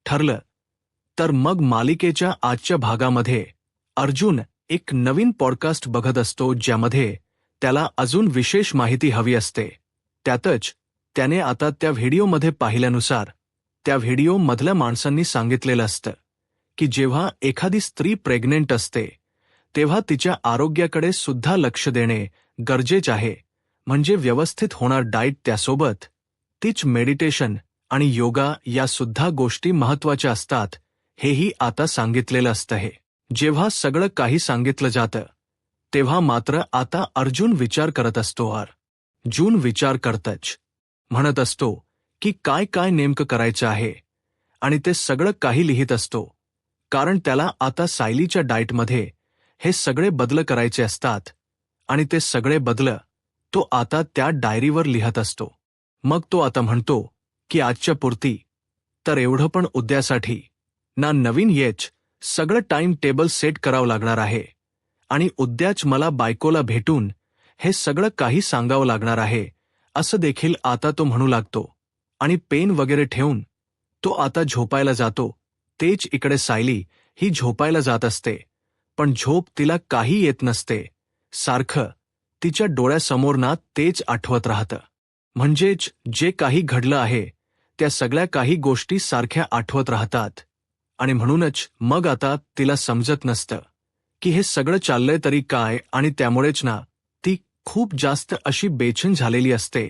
ठरलं. तर मग मालिकेच्या आजच्या भागामध्ये अर्जुन एक नवीन पॉडकास्ट बघत असतो ज्यामध्ये त्याला अजून विशेष माहिती हवी असते. त्यातच त्याने आता त्या व्हिडिओमध्ये पाहिल्यानुसार त्या व्हिडिओ मधल्या माणसांनी सांगितलेलं असतं की जेव्हा एखादी स्त्री प्रेग्नेंट असते तेव्हा तिच्या आरोग्याकडे सुद्धा लक्ष देणे गरजेचे आहे. म्हणजे व्यवस्थित होणार डाएट, त्यासोबत तीच मेडिटेशन आणि योगा या सुद्धा गोष्टी महत्त्वाच्या असतात, हेही आता सांगितलेलं असतं. हे जेव्हा सगळं काही सांगितलं जातं तेव्हा मात्र आता अर्जुन विचार करत असतो. अर्जुन विचार करतच म्हणत असतो की काय काय नेमकं करायचं आहे आणि ते सगळं काही लिहित असतो. कारण त्याला आता सायलीच्या डाएटमध्ये हे सगळे बदल करायचे असतात आणि ते सगळे बदल तो आता त्या डायरीवर लिहत असतो. मग तो आता म्हणतो की आजच्या पुरती तर एवढं, पण उद्यासाठी ना नवीन सगळं टाइम टेबल सेट करावं लागणार आहे आणि उद्याच मला बायकोला भेटून हे सगळं काही सांगावं लागणार आहे, असं देखील आता तो म्हणू लागतो. आणि पेन वगैरे ठेवून तो आता झोपायला जातो. तेच इकडे सायली ही झोपायला जात असते, पण झोप तिला काही येत नसते. सारखं तिच्या डोळ्यासमोर ना तेच आठवत राहतं. म्हणजेच जे काही घडलं आहे त्या सगळ्या काही गोष्टी सारख्या आठवत राहतात. आणि म्हणूनच मग आता तिला समजत नसतं की हे सगळं चाललंय तरी काय, आणि त्यामुळेच ना ती खूप जास्त अशी बेचैन झालेली असते.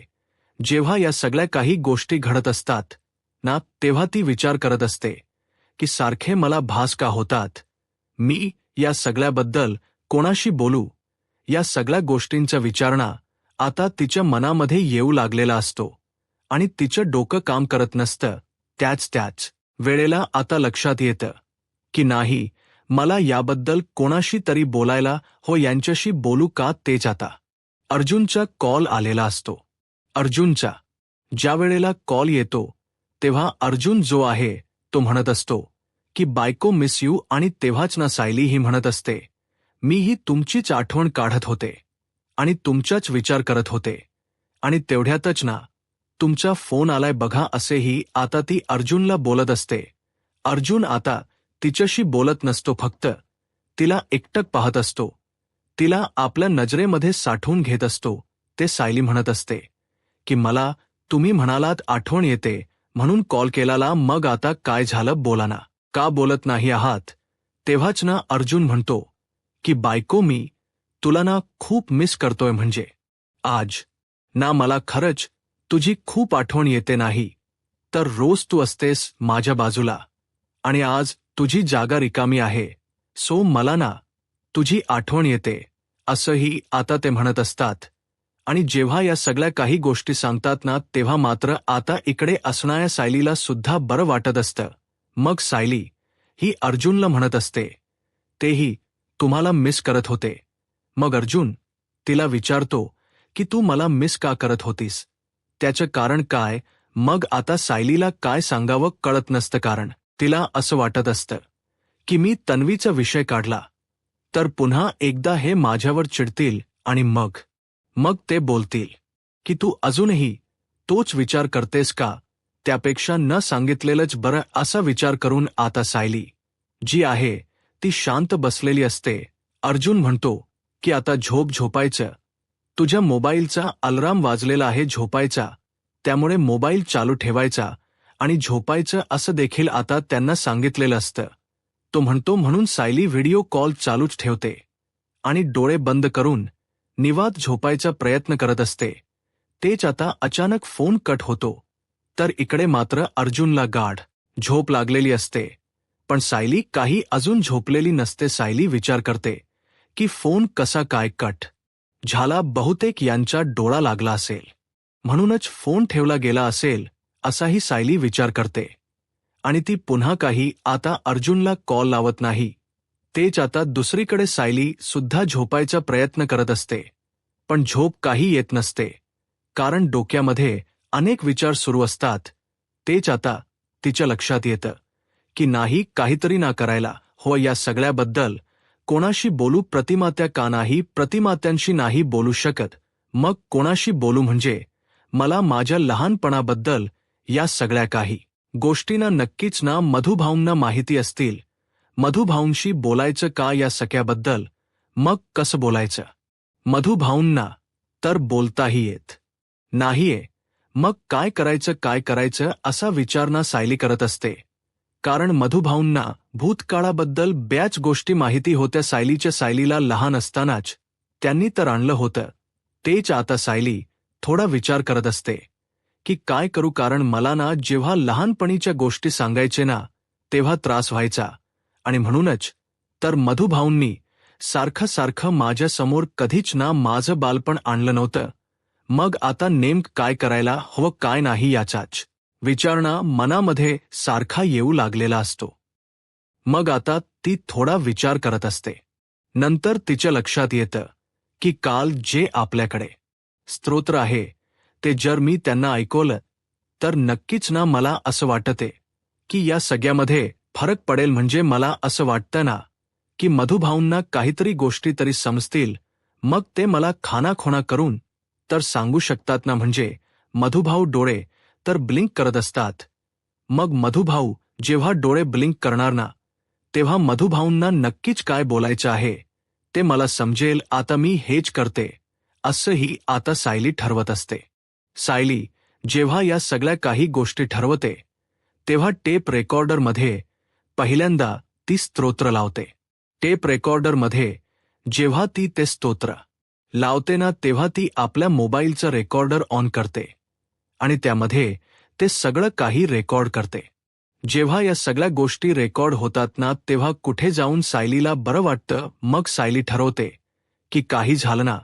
जेव्हा या सगळ्या काही गोष्टी घडत असतात ना तेव्हा ती विचार करत असते की सारखे मला भास का होतात, मी या सगळ्याबद्दल कोणाशी बोलू. या सगळ्या गोष्टींचा विचारणा आता तिच्या मनामध्ये येऊ लागलेला असतो आणि तिचं डोकं काम करत नसतं. त्याच वेळेला आता लक्षात येतं की नाही, मला याबद्दल कोणाशी तरी बोलायला यांच्याशी बोलू का. तेच आता अर्जुनचा कॉल आलेला असतो. अर्जुनचा ज्या वेळेला कॉल येतो तेव्हा अर्जुन जो आहे तो म्हणत असतो की बायको मिस यू, आणि तेव्हाच ना सायली ही म्हणत असते मीही तुमचीच आठवण काढत होते आणि तुमचाच विचार करत होते, आणि तेवढ्यातच ना तुमचा फोन आलाय बघा, असेही आता ती अर्जुनला बोलत असते. अर्जुन आता तिच्याशी बोलत नसतो, फक्त तिला एकटक पाहत असतो. तिला आपल्या नजरेमध्ये साठवून घेत असतो. ते सायली म्हणत असते की मला तुम्ही म्हणालात आठवण येते म्हणून कॉल केलाला, मग आता काय झालं, बोला ना, का बोलत नाही आहात. तेव्हाच ना अर्जुन म्हणतो की बायको, मी तुला ना खूप मिस करतोय. म्हणजे आज ना मला खरंच तुझी खूप आठवण येते. नाही तर रोज तू असतेस माझ्या बाजूला, आणि आज तुझी जागा रिकामी आहे, सो मला ना तुझी आठवण येते, असंही आता ते म्हणत असतात. आणि जेव्हा या सगळ्या काही गोष्टी सांगतात ना तेव्हा मात्र आता इकडे असणाऱ्या सायलीला सुद्धा बरं वाटत असतं. मग सायली ही अर्जुनला म्हणत असते तेही तुम्हाला मिस करत होते. मग अर्जुन तिला विचारतो की तू मला मिस का करत होतीस, त्याचं कारण काय. मग आता सायलीला काय सांगावं कळत नसतं, कारण तिला असं वाटत असतं की मी तन्वीचा विषय काढला तर पुन्हा एकदा हे माझ्यावर चिडतील आणि मग ते बोलतील की तू अजूनही तोच विचार करतेस का, त्यापेक्षा न सांगितलेलंच बरं. असा विचार करून आता सायली जी आहे ती शांत बसलेली असते. अर्जुन म्हणतो की आता झोपायचं, तुझ्या मोबाईलचा अलार्म वाजलेला आहे झोपायचा, त्यामुळे मोबाईल चालू ठेवायचा आणि झोपायचं, असं देखील आता त्यांना सांगितलेलं असतं. तो म्हणतो म्हणून सायली व्हिडिओ कॉल चालूच ठेवते आणि डोळे बंद करून निवांत झोपायचा प्रयत्न करत असते. तेच आता अचानक फोन कट होतो. तर इकडे मात्र अर्जुनला गाढ झोप लागलेली असते, पण सायली काही अजून झोपलेली नसते. सायली विचार करते की फोन कसा काय कट झाला, बहुतेक यांचा डोळा लागला असेल म्हणूनच फोन ठेवला गेला असेल, असाही सायली विचार करते. आणि ती पुन्हा काही आता अर्जुनला कॉल लावत नाही. तेच आता दुसरीकडे सायली सुद्धा झोपायचा प्रयत्न करत असते, पण झोप काही येत नसते, कारण डोक्यामध्ये अनेक विचार सुरू असतात. तेच आता तिच्या लक्षात येतं की नाही, काहीतरी ना करायला या सगळ्याबद्दल कोणाशी बोलू. प्रतिमात्या का नाही, प्रतिमात्यांशी नाही बोलू शकत, मग कोणाशी बोलू. म्हणजे मला माझ्या लहानपणाबद्दल या सगळ्या काही गोष्टींना नक्कीच ना मधुभाऊंना माहिती असतील. मधुभाऊंशी बोलायचं का या सगळ्याबद्दल? मग कसं बोलायचं? मधुभाऊंना तर बोलताही येत नाहीये. मग काय करायचं असा विचार ना सायली करत असते. कारण मधुभाऊंना भूतकाळाबद्दल बऱ्याच गोष्टी माहिती होत्या. सायलीला लहान असतानाच त्यांनी तर आणलं होतं. तेच आता सायली थोडा विचार करत असते की काय करू, कारण मला ना जेव्हा लहानपणीच्या गोष्टी सांगायचे ना तेव्हा त्रास व्हायचा. आणि म्हणूनच तर मधुभाऊंनी सारखं माझ्यासमोर कधीच ना माझं बालपण आणलं नव्हतं. मग आता नेमकं काय करायला हवं काय नाही याचाच विचार ना मनामध्ये सारखा येऊ लागलेला असतो. मग आता ती थोडा विचार करत असते. नंतर तिच्या लक्षात येतं की काल जे आपल्याकडे स्तोत्र आहे ते जर मी त्यांना ऐकवलं तर नक्कीच ना मला असं वाटते की या सगळ्यामध्ये फरक पडेल. म्हणजे मला असं वाटतं ना की मधुभाऊंना काहीतरी गोष्टी तरी समजतील. मग ते मला खानाखोना करून तर सांगू शकतात ना. म्हणजे मधुभाऊ डोळे तर ब्लिंक करत असतात. मग मधुभाऊ जेव्हा डोळे ब्लिंक करणार ना तेव्हा मधुभाऊंना नक्कीच काय बोलायचं आहे ते मला समजेल. आता मी हेच करते असंही आता सायली ठरवत असते. सायली जेव्हा या सगळ्या काही गोष्टी ठरवते तेव्हा टेप रेकॉर्डरमध्ये पहिल्यांदा ती स्तोत्र लावते. टेप रेकॉर्डरमध्ये जेव्हा ती ते स्तोत्र लावते ना तेव्हा ती आपल्या मोबाईलचं रेकॉर्डर ऑन करते आणि त्यामध्ये ते सगळं काही रेकॉर्ड करते. जेव्हा या सगळ्या गोष्टी रेकॉर्ड होतात ना तेव्हा कुठे जाऊन सायलीला बरं वाटतं. मग सायली ठरवते की काही झालं ना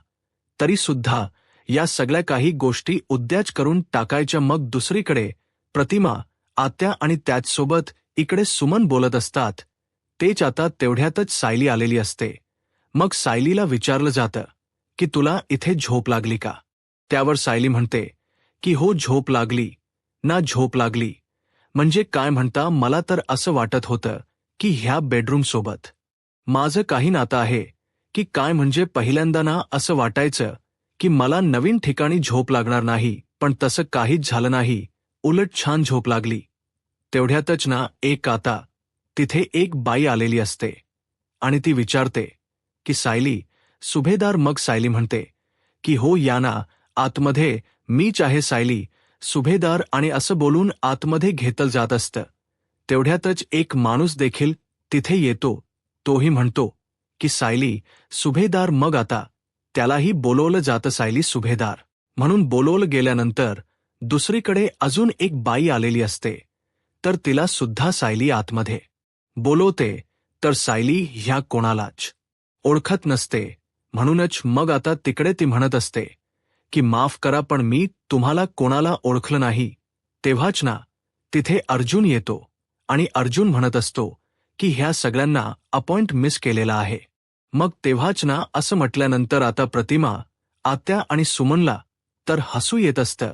तरी सुद्धा या सगळ्या काही गोष्टी उद्याच करून टाकायच्या. मग दुसरीकडे प्रतिमा, आत्या आणि त्याचसोबत इकडे सुमन बोलत असतात. तेच आता तेवढ्यातच सायली आलेली असते. मग सायलीला विचारलं जातं की तुला इथे झोप लागली का? त्यावर सायली म्हणते की हो झोप लागली ना. झोप लागली म्हणजे काय म्हणता? मला तर असं वाटत होतं की ह्या बेडरूमसोबत माझं काही नातं आहे की काय. म्हणजे पहिल्यांदा ना असं वाटायचं की मला नवीन ठिकाणी झोप लागणार नाही, पण तसं काहीच झालं नाही. उलट छान झोप लागली. तेवढ्यातच ना आता तिथे एक बाई आलेली असते आणि ती विचारते की सायली, सुभेदार? मग सायली म्हणते की हो या ना आतमध्ये, मीच आहे सायली, सुभेदार. आणि असं बोलून आतमध्ये घेतलं जात असतं. तेवढ्यातच एक माणूस देखील तिथे येतो. तोही म्हणतो की सायली, सुभेदार. मग आता त्यालाही बोलवलं जातं. सायली सुभेदार म्हणून बोलवलं गेल्यानंतर दुसरीकडे अजून एक बाई आलेली असते. तर तिला सुद्धा सायली आतमध्ये बोलवते. तर सायली ह्या कोणालाच ओळखत नसते. म्हणूनच मग आता तिकडे ती म्हणत असते की माफ करा पण मी तुम्हाला कोणाला ओळखलं नाही. तेव्हाच ना तिथे अर्जुन येतो आणि अर्जुन म्हणत असतो की ह्या सगळ्यांना अपॉइंट मिस केलेला आहे. मग तेव्हाच ना असं म्हटल्यानंतर आता प्रतिमा, आत्या आणि सुमनला तर हसू येत असतं.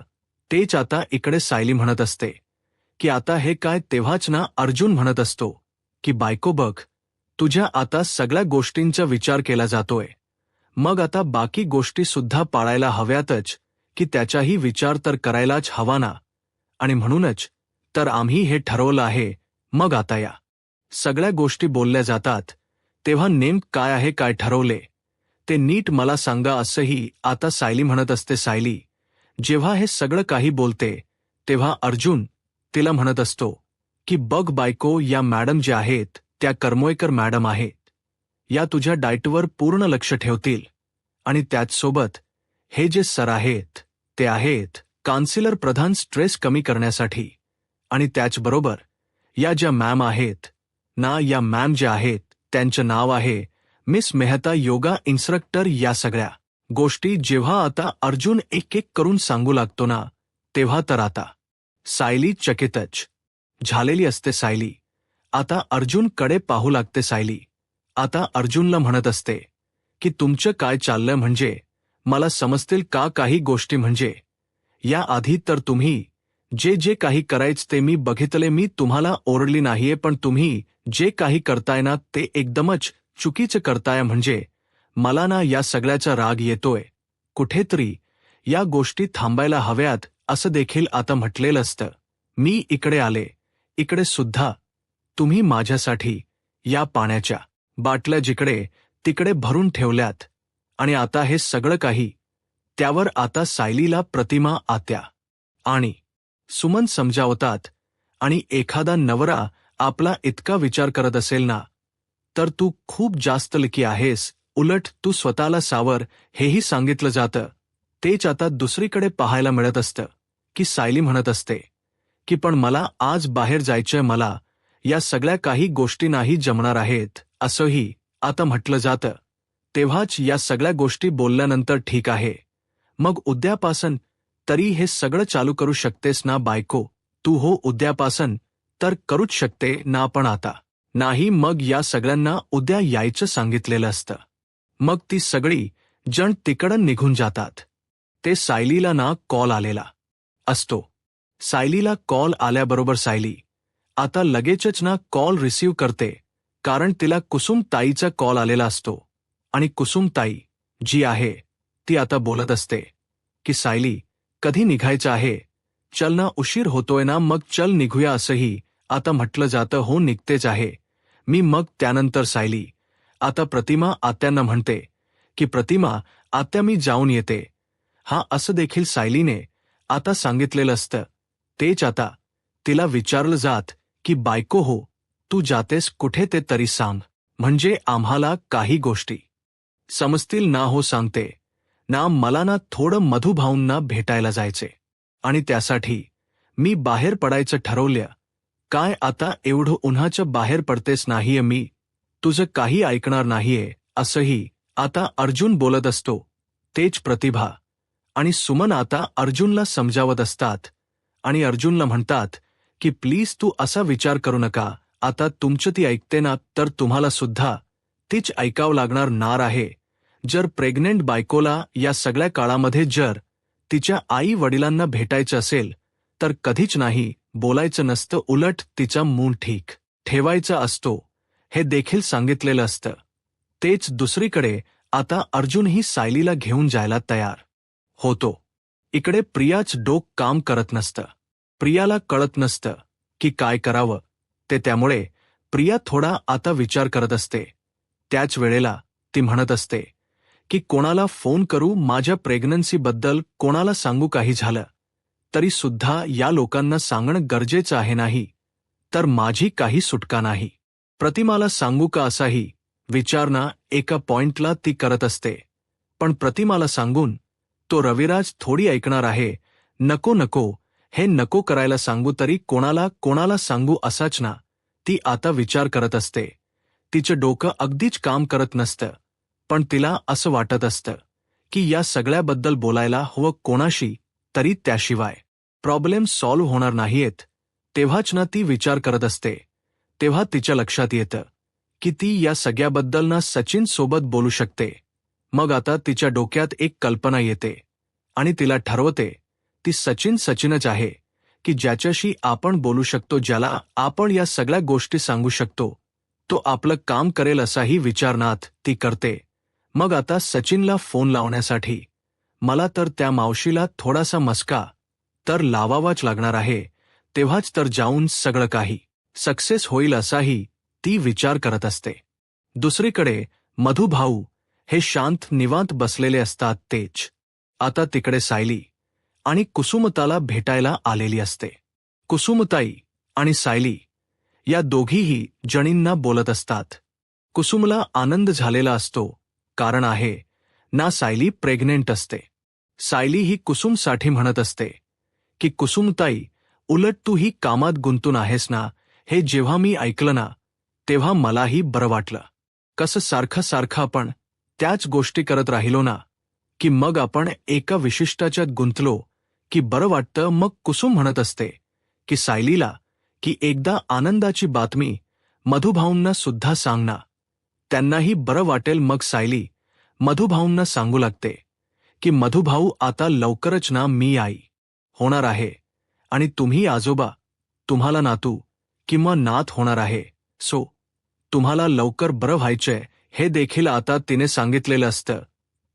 तेच आता इकडे सायली म्हणत असते की आता हे काय? तेव्हाच ना अर्जुन म्हणत असतो की बायको बघ, तुझ्या आता सगळ्या गोष्टींचा विचार केला जातोय. मग आता बाकी गोष्टी सुद्धा पाळायला हव्यातच की त्याचाही विचार तर करायलाच हवा ना. आणि म्हणूनच तर आम्ही हे ठरवलं आहे. मग आता या सगळ्या गोष्टी बोलल्या जातात तेव्हा नेमकं काय आहे, काय ठरवले ते नीट मला सांगा असंही आता सायली म्हणत असते. सायली जेव्हा हे सगळं काही बोलते तेव्हा अर्जुन तिला म्हणत असतो की बघ बायको, या मॅडम ज्या आहेत त्या कर्मोयकर मॅडम आहेत. या तुझ्या डाएटवर पूर्ण लक्ष ठेवतील आणि त्याचसोबत हे जे सर आहेत ते आहेत काउन्सिलर प्रधान, स्ट्रेस कमी करण्यासाठी. आणि त्याचबरोबर या ज्या मॅम आहेत ना, या मॅम ज्या आहेत त्यांचं नाव आहे मिस मेहता, योगा इन्स्ट्रक्टर. या सगळ्या गोष्टी जेव्हा आता अर्जुन एक एक करून सांगू लागतो ना तेव्हा तर आता सायली चकितच झालेली असते. सायली आता अर्जुनकडे पाहू लागते. सायली आता अर्जुनला म्हणत असते की तुमचं काय चाललं, म्हणजे मला समजतील का काही गोष्टी. म्हणजे या आधी तर तुम्ही जे जे काही करायचं ते मी बघितले. मी तुम्हाला ओरडली नाहीये, पण तुम्ही जे काही करताय ना ते एकदमच चुकीचं करताय. म्हणजे मला ना या सगळ्याचा राग येतोय. कुठेतरी या गोष्टी थांबायला हव्यात असं देखील आता म्हटलेलं असतं. मी इकडे आले इकडे सुद्धा तुम्ही माझ्यासाठी या पाण्याच्या बाटल्या जिकडे तिकडे भरून ठेवल्यात आणि आता हे सगळं काही त्यावर आता सायलीला प्रतिमा, आत्या आणि सुमन समजावतात आणि एखादा नवरा आपला इतका विचार करत असेल ना, तर तू खूप जास्त लकी आहेस. उलट तू स्वतःला सावर हेही सांगितलं जातं. तेच आता दुसरीकडे पाहायला मिळत असतं की सायली म्हणत असते की पण मला आज बाहेर जायचंय, मला या सगळ्या काही गोष्टी नाही जमणार आहेत असंही आता म्हटलं जातं. तेव्हाच या सगळ्या गोष्टी बोलल्यानंतर ठीक आहे, मग उद्यापासून तरी हे सगळं चालू करू शकतेस ना बायको तू? हो, उद्यापासून तर करूच शकते ना, पण आता नाही. मग या सगळ्यांना उद्या यायचं सांगितलेलं असतं. मग ती सगळी जण तिकडं निघून जातात. ते सायलीला ना कॉल आलेला असतो. सायलीला कॉल आल्याबरोबर सायली आता लगेचच ना कॉल रिसीव्ह करते, कारण तिला कुसुम ताईचा कॉल आलेला असतो. आणि कुसुम ताई जी आहे ती आता बोलत असते की सायली, कधी निघायचं आहे? चल ना, उशीर होतोय ना, मग चल निघूया असंही आता म्हटलं जातं. हो, निघतेच आहे मी. मग त्यानंतर सायली आता प्रतिमा आत्यांना म्हणते की प्रतिमा आत्या, मी जाऊन येते. हा, असं देखील सायलीने आता सांगितलेलं असतं. तेच आता तिला विचारलं जात की बायको हो, तू जातेस कुठे ते तरी सांग, म्हणजे आम्हाला काही गोष्टी समजतील ना. हो, सांगते ना, मला ना थोडं मधुभाऊंना भेटायला जायचे आणि त्यासाठी मी बाहेर पडायचं ठरवलं. काय आता एवढं उन्हाच्या बाहेर पडतेस नाहीये मी, तुझं काही ऐकणार नाहीये असंही आता अर्जुन बोलत असतो. तेच प्रतिभा आणि सुमन आता अर्जुनला समजावत असतात आणि अर्जुनला म्हणतात की प्लीज तू असा विचार करू नका, आता तुमचं ती ऐकते ना, तर तुम्हाला सुद्धा तीच ऐकावं लागणार नार आहे. जर प्रेग्नेंट बायकोला या सगळ्या काळामध्ये जर तिच्या आई वडिलांना भेटायचं असेल तर कधीच नाही बोलायचं नसतं, उलट तिचा मूड ठीक ठेवायचा असतो, हे देखील सांगितलेलं असतं. तेच दुसरीकडे आता अर्जुनही सायलीला घेऊन जायला तयार होतो. इकडे प्रियाच डोक काम करत नसतं. प्रियाला कळत नसतं की काय करावं ते, त्यामुळे प्रिया थोडा आता विचार करत असते. त्याच वेळेला ती म्हणत असते की कोणाला फोन करू, माझ्या प्रेग्नन्सीबद्दल कोणाला सांगू? काही झालं तरी सुद्धा या लोकांना सांगणं गरजेचं आहे, नाही तर माझी काही सुटका नाही. प्रतिमाला सांगू का असाही विचार ना एका पॉइंटला ती करत असते. पण प्रतिमाला सांगून तो रविराज थोडी ऐकणार आहे. नको नको, हे नको करायला सांगू, तरी कोणाला सांगू असाच ना ती आता विचार करत असते. तिचं डोकं अगदीच काम करत नसतं, पण तिला असं वाटत असतं की या सगळ्याबद्दल बोलायला हवं कोणाशी तरी, त्याशिवाय प्रॉब्लेम सॉल्व्ह होणार नाहीयेत. तेव्हाच ना ती विचार करत असते. तेव्हा तिच्या लक्षात येतं की ती या सगळ्याबद्दल ना सचिन सोबत बोलू शकते. मग आता तिच्या डोक्यात एक कल्पना येते आणि तिला ठरवते ती सचिनच आहे की ज्याच्याशी आपण बोलू शकतो, ज्याला आपण या सगळ्या गोष्टी सांगू शकतो, तो आपलं काम करेल असाही विचारनात ती करते. मग आता सचिनला फोन लावण्यासाठी मला तर त्या मावशीला थोडासा मस्का तर लावावाच लागणार आहे, तेव्हाच तर जाऊन सगळं काही सक्सेस होईल असाही ती विचार करत असते. दुसरीकडे मधुभाऊ हे शांत निवांत बसलेले असतात. तेच आता तिकडे सायली आणि कुसुमताला भेटायला आलेली असते. कुसुमताई आणि सायली या दोघीही जणींना बोलत असतात. कुसुमला आनंद झालेला असतो, कारण आहे ना सायली प्रेग्नेंट असते. सायली ही कुसुमसाठी म्हणत असते की कुसुमताई, उलट तू ही कामात गुंतून आहेस ना, हे जेव्हा मी ऐकलं ना तेव्हा मलाही बरं वाटलं. कसं सारखं आपण त्याच गोष्टी करत राहिलो ना की मग आपण एका विशिष्टाच्यात गुंतलो की बरं वाटतं. मग कुसुम म्हणत असते की सायलीला की एकदा आनंदाची बातमी मधुभाऊंना सुद्धा सांग ना, त्यांनाही बरं वाटेल. मग सायली मधुभाऊंना सांगू लागते की मधुभाऊ, आता लवकरच ना मी आई होणार आहे आणि तुम्ही आजोबा, तुम्हाला नातू किंवा नात होणार आहे. सो तुम्हाला लवकर बरं व्हायचंय, हे देखील आता तिने सांगितलेलं असतं.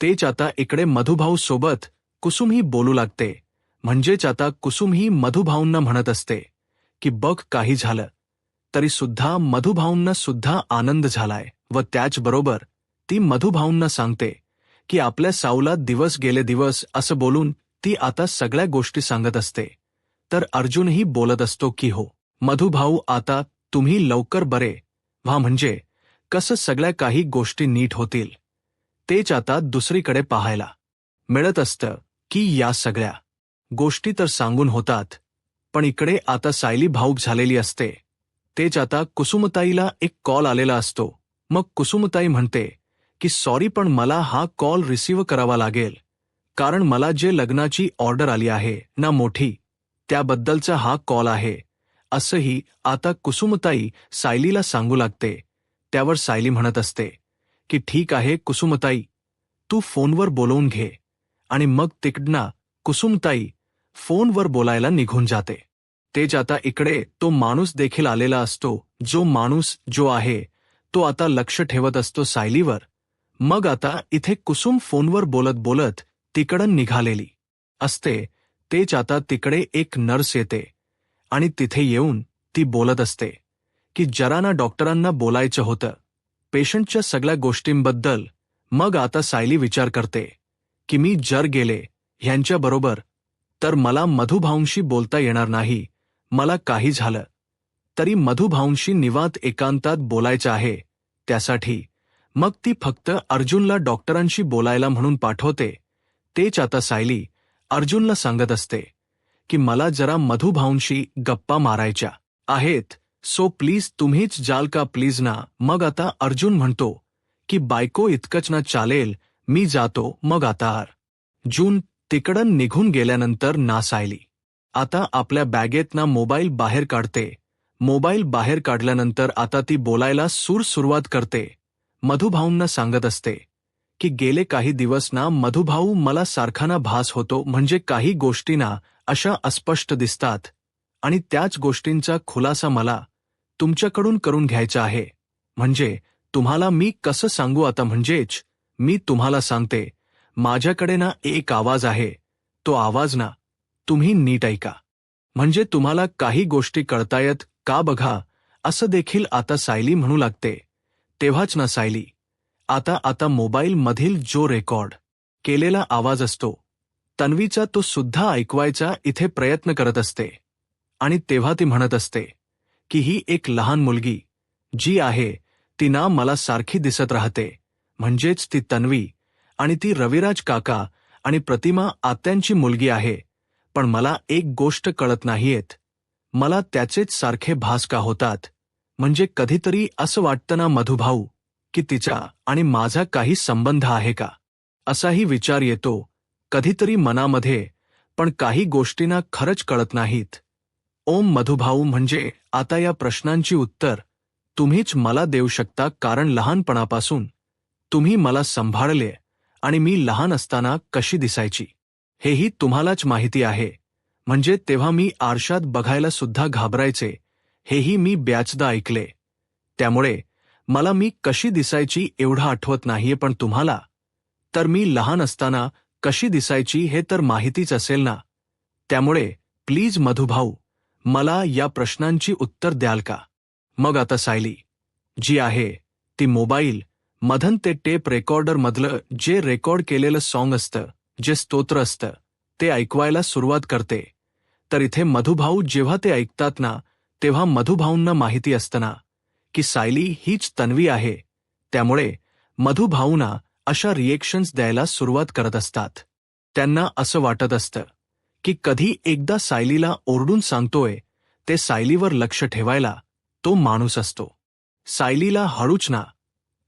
तेच आता इकडे मधुभाऊ सोबत कुसुम ही बोलू लागते. म्हणजेच आता कुसुम ही मधुभाऊंना म्हणत असते की बघ काही झालं तरी सुद्धा मधुभाऊंना सुद्धा आनंद झालाय व त्याचबरोबर ती मधुभाऊंना सांगते की आपल्या सावला दिवस गेले दिवस असं बोलून ती आता सगळ्या गोष्टी सांगत असते. तर अर्जुनही बोलत असतो की हो मधुभाऊ, आता तुम्ही लवकर बरे व्हा म्हणजे कसं सगळ्या काही गोष्टी नीट होतील. तेच आता दुसरीकडे पाहायला मिळत असतं की या सगळ्या गोष्टी तर सांगून होतात, पण इकडे आता सायली भाऊक झालेली असते. तेच आता कुसुमताईला एक कॉल आलेला असतो. मग कुसुमताई म्हणते की सॉरी, पण मला हा कॉल रिसीव्ह करावा लागेल, कारण मला जे लग्नाची ऑर्डर आली आहे ना मोठी, त्याबद्दलचा हा कॉल आहे. असंही आता कुसुमताई सायलीला सांगू लागते. त्यावर सायली म्हणत असते की ठीक आहे कुसुमताई, तू फोनवर बोलवून घे. आणि मग तिकडना कुसुमताई फोनवर बोलायला निघून जाते. तेच आता इकडे तो माणूस देखील आलेला असतो. जो माणूस जो आहे तो आता लक्ष ठेवत असतो सायलीवर. मग आता इथे कुसुम फोनवर बोलत बोलत तिकडं निघालेली असते. तेच आता तिकडे एक नर्स येते आणि तिथे येऊन ती बोलत असते की जरा ना डॉक्टरांना बोलायचं होतं पेशंटच्या सगळ्या गोष्टींबद्दल. मग आता सायली विचार करते की मी जर गेले ह्यांच्याबरोबर तर मला मधुभाऊंशी बोलता येणार नाही. मला काही झालं तरी मधुभाऊंशी निवांत एकांतात बोलायचं आहे. त्यासाठी मग ती फक्त अर्जुनला डॉक्टरांशी बोलायला म्हणून पाठवते. तेच आता सायली अर्जुनला सांगत असते की मला जरा मधुभाऊंशी गप्पा मारायच्या आहेत, सो प्लीज तुम्हीच जाल का प्लीज ना. मग आता अर्जुन म्हणतो की बायको इतकंच ना चालेल, मी जातो. मग आता अर्जुन तिकडं निघून गेल्यानंतर ना सायली आता आपल्या बॅगेतनं मोबाईल बाहेर काढते. मोबाईल बाहेर काढल्यानंतर आता ती बोलायला सुरुवात करते. मधुभाऊंना सांगत असते की गेले काही दिवस ना मधुभाऊ मला सारखाना भास होतो, म्हणजे काही गोष्टी ना अशा अस्पष्ट दिसतात आणि त्याच गोष्टींचा खुलासा मला तुमच्याकडून करून घ्यायचा आहे. म्हणजे तुम्हाला मी कसं सांगू आता, म्हणजेच मी तुम्हाला सांगते, माझ्याकडे ना एक आवाज आहे. तो आवाज ना तुम्ही नीट ऐका, म्हणजे तुम्हाला काही गोष्टी कळतायत का बघा. असं देखील आता सायली म्हणू लागते. तेव्हाच ना सायली आता मोबाईल मधील जो रेकॉर्ड केलेला आवाज असतो तन्वीचा तो सुद्धा ऐकवायचा इथे प्रयत्न करत असते. आणि तेव्हा ती म्हणत असते की ही एक लहान मुलगी जी आहे ती ना मला सारखी दिसत राहते, म्हणजेच ती तन्वी, आणि ती रविराज काका आणि प्रतिमा आत्यांची मुलगी आहे. पण मला एक गोष्ट कळत नाहीयेत, मला त्याचेच सारखे भास का होतात. म्हणजे कधीतरी असं वाटतं ना मधुभाऊ की तिचा आणि माझा काही संबंध आहे का, असाही विचार येतो कधीतरी मनामध्ये. पण काही गोष्टींना खरंच कळत नाहीत. ओम मधुभाऊ, म्हणजे आता या प्रश्नांची उत्तर तुम्हीच मला देऊ शकता, कारण लहानपणापासून तुम्ही मला सांभाळले आणि मी लहान असताना कशी दिसायची हेही तुम्हालाच माहिती आहे. म्हणजे तेव्हा मी आरशात बघायला सुद्धा घाबरायचे हेही मी बऱ्याचदा ऐकले. त्यामुळे मला मी कशी दिसायची एवढं आठवत नाहीये, पण तुम्हाला तर मी लहान असताना कशी दिसायची हे तर माहितीच असेल ना. त्यामुळे प्लीज मधुभाऊ मला या प्रश्नांची उत्तर द्याल का. मग आता सायली जी आहे ती मोबाईल मधन ते टेप रेकॉर्डर मधलं जे रेकॉर्ड केलेलं सॉन्ग असतं, जे स्तोत्र असतं, ते ऐकवायला सुरुवात करते. तर इथे मधुभाऊ जेव्हा ते ऐकतात ना तेव्हा मधुभाऊंना माहिती असतं ना की सायली हीच तन्वी आहे. त्यामुळे मधुभाऊंना अशा रिएक्शन्स द्यायला सुरुवात करत असतात. त्यांना असं वाटत असतं की कधी एकदा सायलीला ओरडून सांगतोय ते सायलीवर लक्ष ठेवायला तो माणूस असतो. सायलीला हळूच ना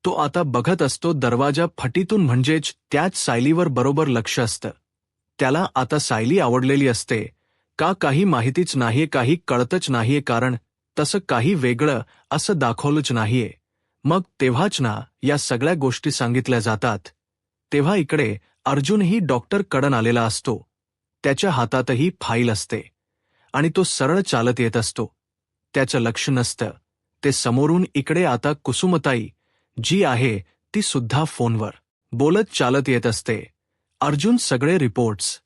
तो आता बघत असतो दरवाजा फटीतून, म्हणजेच त्याच सायलीवर बरोबर लक्ष असतं. त्याला आता सायली आवडलेली असते का काही माहितीच नाहीये, काही कळतच नाहीये, कारण तसं काही वेगळं असं दाखवलंच नाहीये. मग तेव्हाच ना या सगळ्या गोष्टी सांगितल्या जातात. तेव्हा इकडे अर्जुनही डॉक्टर कडन आलेला असतो. त्याच्या हातातही फाईल असते आणि तो सरळ चालत येत असतो. त्याचं लक्ष नसतं ते समोरून इकडे आता कुसुमताई जी आहे ती सुद्धा फोनवर बोलत चालत येत असते. अर्जुन सगळे रिपोर्ट्स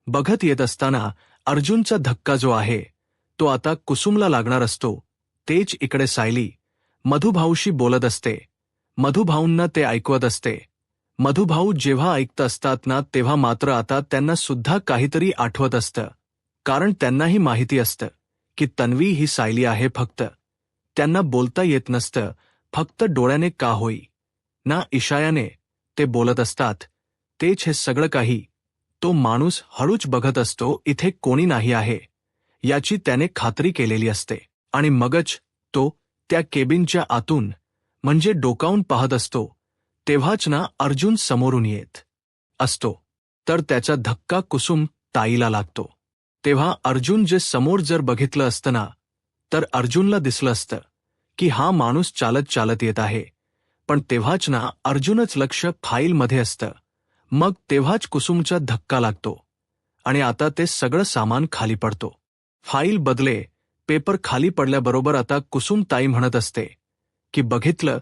बघत येत असताना अर्जुनचा धक्का जो आहे तो आता कुसुमला लागणार असतो, तेच इकडे सायली मधुभाऊशी बोलत असते. मधुभाऊंना ते ऐकवत असते. मधुभाऊ जेव्हा ऐकत असतात ना, तेव्हा मात्र आता त्यांना सुद्धा काहीतरी आठवत असतं. कारण त्यांनाही माहिती असतं की तन्वी ही सायली आहे. फक्त त्यांना बोलता येत नसतं, फक्त डोळ्याने का होई ना इशायाने ते बोलत असतात. तेच हे सगळं काही तो माणूस हळूच बघत असतो. इथे कोणी नाही आहे याची त्याने खात्री केलेली असते. आणि मगच तो त्या केबिनच्या आतून म्हणजे डोकावून पाहत असतो. तेव्हाच ना अर्जुन समोरून येत असतो. तर त्याचा धक्का कुसुम ताईला लागतो. तेव्हा अर्जुन जे समोर जर बघितलं असतं ना, तर अर्जुनला दिसलं असतं की हा माणूस चालत चालत येत आहे. पण तेव्हाच ना अर्जुनच लक्ष फाईलमध्ये असतं. मग तेव्हाच कुसुमचा धक्का लागतो आणि आता ते सगळं सामान खाली पडतो. फाईल बदले पेपर खाली पडल्याबरोबर आता कुसुम ताई म्हणत असते की बघितलं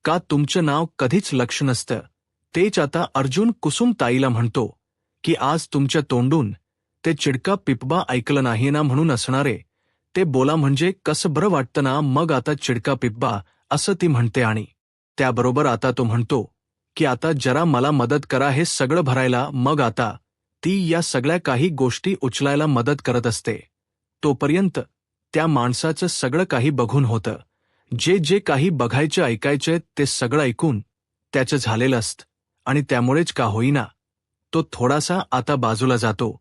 का, तुमचं नाव कधीच लक्ष नसतं. तेच आता अर्जुन कुसुम ताईला म्हणतो की आज तुमच्या तोंडून ते चिडका पिपबा ऐकलं नाही ना, म्हणून असणारे ते बोला म्हणजे कसं बरं वाटतं ना. मग आता चिडका पिपबा असं ती म्हणते आणि त्याबरोबर आता तो म्हणतो की आता जरा मला मदत करा हे सगळं भरायला. मग आता ती या सगळ्या काही गोष्टी उचलायला मदत करत असते. तोपर्यंत त्या माणसाचं सगळं काही बघून होतं. जे जे काही बघायचे ऐकायचे ते सगळं ऐकून त्याचं झालेलं असतं आणि त्यामुळेच का होईना तो थोडासा आता बाजूला जातो.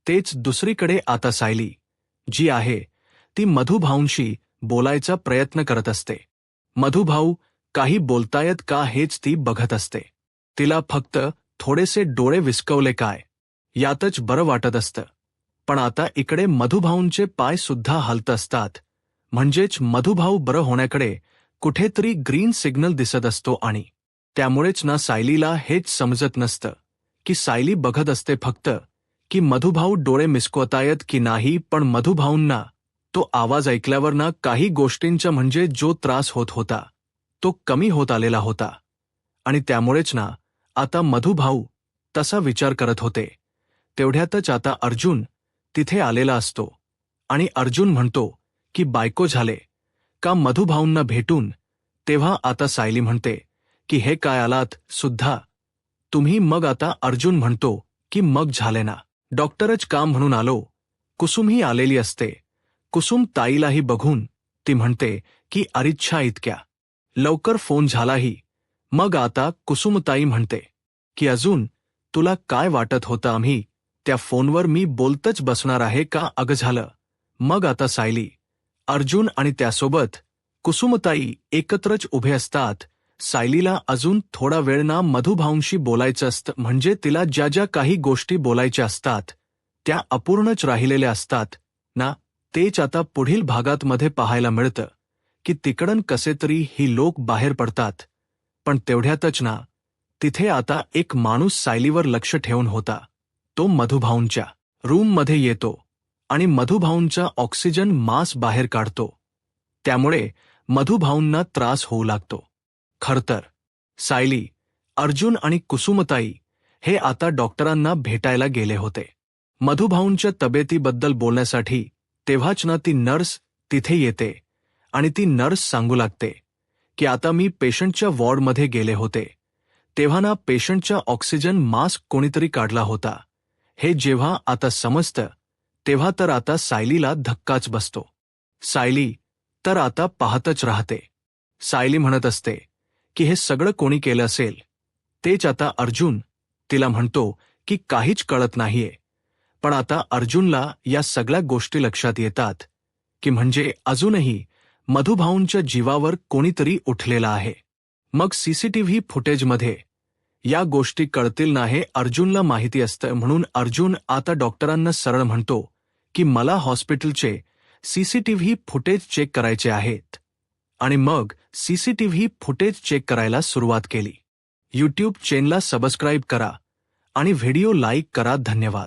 तेच दुसरीकडे आता सायली जी आहे ती मधुभाऊंशी बोलायचा प्रयत्न करत असते. मधुभाऊ काही बोलतायत का हेच ती बघत असते. तिला फक्त थोडेसे डोळे विस्कवले काय यातच बरं वाटत असतं. पण आता इकडे मधुभाऊंचे पाय सुद्धा हलत असतात. म्हणजेच मधुभाऊ बरं होण्याकडे कुठेतरी ग्रीन सिग्नल दिसत असतो. आणि त्यामुळेच ना सायलीला हेच समजत नसतं की सायली बघत असते फक्त की मधुभाऊ डोळे मिसकवतायत की नाही. पण मधुभाऊंना तो आवाज ऐकल्यावर ना काही गोष्टींचा म्हणजे जो त्रास होत होता तो कमी होत आलेला होता. आणि त्यामुळेच ना आता मधुभाऊ तसा विचार करत होते. तेवढ्यातच आता अर्जुन तिथे आलेला असतो आणि अर्जुन म्हणतो की बायको झाले का मधुभाऊंना भेटून. तेव्हा आता सायली म्हणते की हे काय आलात सुद्धा तुम्ही. मग आता अर्जुन म्हणतो की मग झाले ना, डॉक्टरच काम म्हणून आलो. कुसुमही आलेली असते. कुसुम ताईलाही बघून ती म्हणते की अरिच्छा, इतक्या लवकर फोन झालाही. मग आता कुसुमताई म्हणते की अजून तुला काय वाटत होतं आम्ही त्या फोनवर मी बोलतच बसणार आहे का. अगं झालं. मग आता सायली, अर्जुन आणि त्यासोबत कुसुमताई एकत्रच उभे असतात. सायलीला अजून थोडा वेळ ना मधुभाऊंशी बोलायचं असतं. म्हणजे तिला ज्या ज्या काही गोष्टी बोलायच्या असतात त्या अपूर्णच राहिलेल्या असतात ना. तेच आता पुढील भागात मध्ये पाहायला मिळतं की तिकडन कसे तरी ही लोक बाहेर पडतात. पण तेवढ्यातच ना तिथे आता एक माणूस सायलीवर लक्ष ठेवून होता. तो मधुभाऊंच्या रूममध्ये येतो आणि मधुभाऊंचा ऑक्सिजन मास्क बाहेर काढतो. त्यामुळे मधुभाऊंना त्रास होऊ लागतो. खरतर सायली, अर्जुन आणि कुसुमताई हे आता डॉक्टरांना भेटायला गेले होते मधुभाऊंच्या तब्येतीबद्दल बोलण्यासाठी. तेव्हाच ना ती नर्स तिथे येते आणि ती नर्स सांगू लागते की आता मी पेशंटच्या वॉर्डमध्ये गेले होते तेव्हा ना पेशंटचा ऑक्सिजन मास्क कोणीतरी काढला होता. हे जेव्हा आता समजतं तेव्हा तर आता सायलीला धक्काच बसतो. सायली तर आता पाहतच राहते. सायली म्हणत असते की हे सगळं कोणी केलं असेल. तेच आता अर्जुन तिला म्हणतो की काहीच कळत नाहीये. पण आता अर्जुनला या सगळ्या गोष्टी लक्षात येतात की म्हणजे अजूनही मधुभाऊंच्या जीवावर कोणीतरी उठलेला आहे. मग सीसीटीव्ही फुटेजमध्ये या गोष्टी कळतील ना हे अर्जुनला माहिती असतं. म्हणून अर्जुन आता डॉक्टरांना सरळ म्हणतो की मला हॉस्पिटलचे सीसीटीव्ही फुटेज चेक करायचे आहेत. आणि मग सीसीटीव्ही फुटेज चेक करायला सुरुवात केली. यूट्यूब चॅनलला सबस्क्राईब करा आणि व्हिडिओ लाईक करा. धन्यवाद.